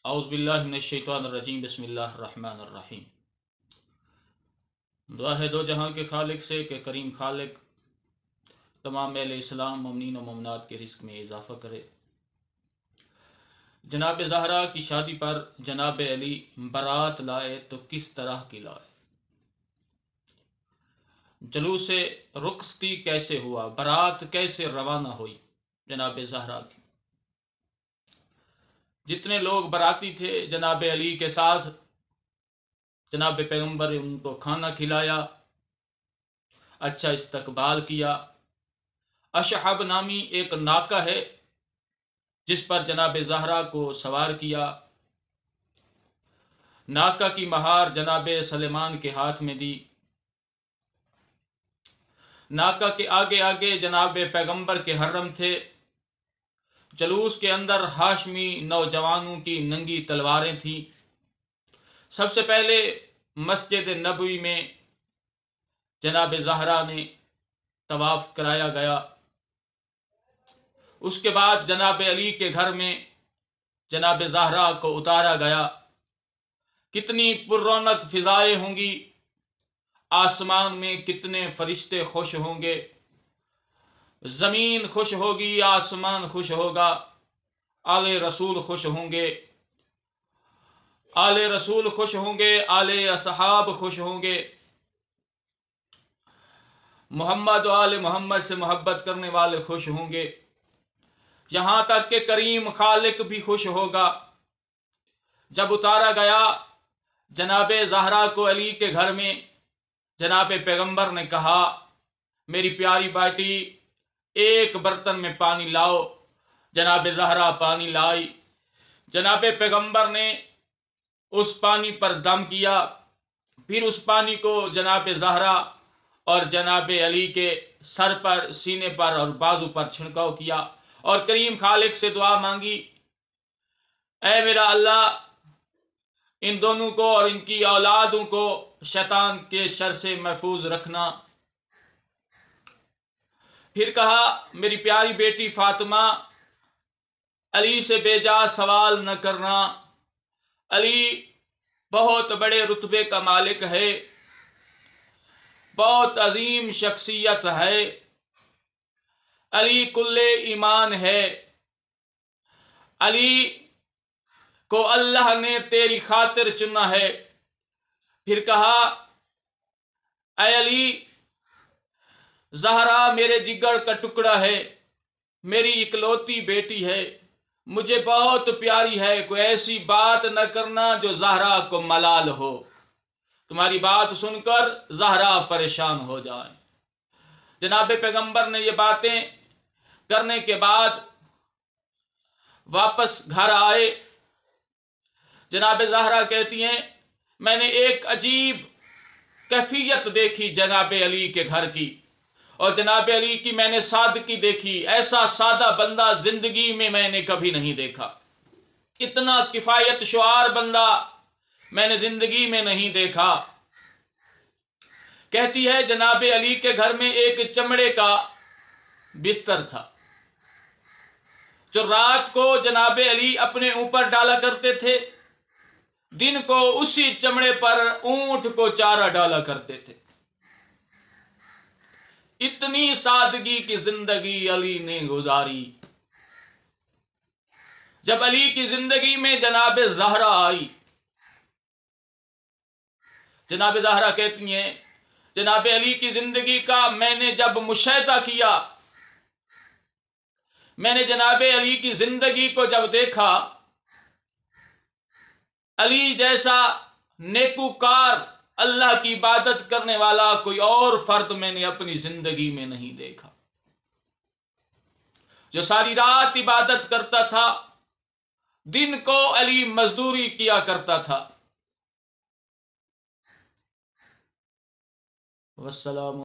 औज़ु बिल्लाहि मिनश्शैतानिर्रजीम बिस्मिल्लाहिर्रहमानिर्रहीम। दुआ है दो जहां के खालिक से कि करीम खालिक तमाम अहले इस्लाम मोमिनीन और मोमिनात के रिस्क में इजाफ़ा करे। जनाब ज़हरा की शादी पर जनाब अली बारात लाए तो किस तरह की लाए? जलूस रुखसती कैसे हुआ? बारात कैसे रवाना हुई जनाब ज़हरा की? जितने लोग बाराती थे जनाब अली के साथ, जनाब पैगम्बर ने उनको खाना खिलाया, अच्छा इस्तकबाल किया। अशहब नामी एक नाका है जिस पर जनाब ज़हरा को सवार किया। नाका की महार जनाब सलेमान के हाथ में दी। नाका के आगे आगे जनाब पैगम्बर के हर्रम थे। जलूस के अंदर हाशमी नौजवानों की नंगी तलवारें थीं। सबसे पहले मस्जिद नबवी में जनाब ज़हरा ने तवाफ़ कराया गया। उसके बाद जनाब अली के घर में जनाब ज़हरा को उतारा गया। कितनी पुररौनक फ़िज़ाएँ होंगी, आसमान में कितने फरिश्ते खुश होंगे, ज़मीन खुश होगी, आसमान खुश होगा, आले रसूल खुश होंगे, आले रसूल खुश होंगे, आले असहाब खुश होंगे। मोहम्मद और आले मोहम्मद से मोहब्बत करने वाले खुश होंगे। यहाँ तक कि करीम खालिक भी खुश होगा। जब उतारा गया जनाब ज़हरा को अली के घर में, जनाब पैगम्बर ने कहा, मेरी प्यारी बेटी एक बर्तन में पानी लाओ। जनाब ज़हरा पानी लाई। जनाब पैगम्बर ने उस पानी पर दम किया। फिर उस पानी को जनाब ज़हरा और जनाब अली के सर पर, सीने पर और बाजू पर छिड़काव किया और करीम खालिक से दुआ मांगी, ऐ मेरा अल्लाह, इन दोनों को और इनकी औलादों को शैतान के शर से महफूज रखना। फिर कहा, मेरी प्यारी बेटी फातिमा, अली से बेजा सवाल न करना। अली बहुत बड़े रुतबे का मालिक है, बहुत अजीम शख्सियत है। अली कुल्ले ईमान है। अली को अल्लाह ने तेरी खातिर चुना है। फिर कहा, ऐ अली, ज़हरा मेरे जिगर का टुकड़ा है, मेरी इकलौती बेटी है, मुझे बहुत प्यारी है। कोई ऐसी बात न करना जो ज़हरा को मलाल हो, तुम्हारी बात सुनकर ज़हरा परेशान हो जाए। जनाब पैगम्बर ने ये बातें करने के बाद वापस घर आए। जनाब ज़हरा कहती हैं, मैंने एक अजीब कैफियत देखी जनाब अली के घर की, और जनाब अली की मैंने सादगी देखी। ऐसा सादा बंदा जिंदगी में मैंने कभी नहीं देखा। इतना किफायत शुआर बंदा मैंने जिंदगी में नहीं देखा। कहती है, जनाब अली के घर में एक चमड़े का बिस्तर था जो रात को जनाब अली अपने ऊपर डाला करते थे, दिन को उसी चमड़े पर ऊंट को चारा डाला करते थे। इतनी सादगी की जिंदगी अली ने गुजारी। जब अली की जिंदगी में जनाब ज़हरा आई, जनाब ज़हरा कहती हैं, जनाब अली की जिंदगी का मैंने जब मुशाहिदा किया, मैंने जनाब अली की जिंदगी को जब देखा, अली जैसा नेकूकार अल्लाह की इबादत करने वाला कोई और फर्द मैंने अपनी जिंदगी में नहीं देखा। जो सारी रात इबादत करता था, दिन को अली मजदूरी किया करता था। वस्सलाम।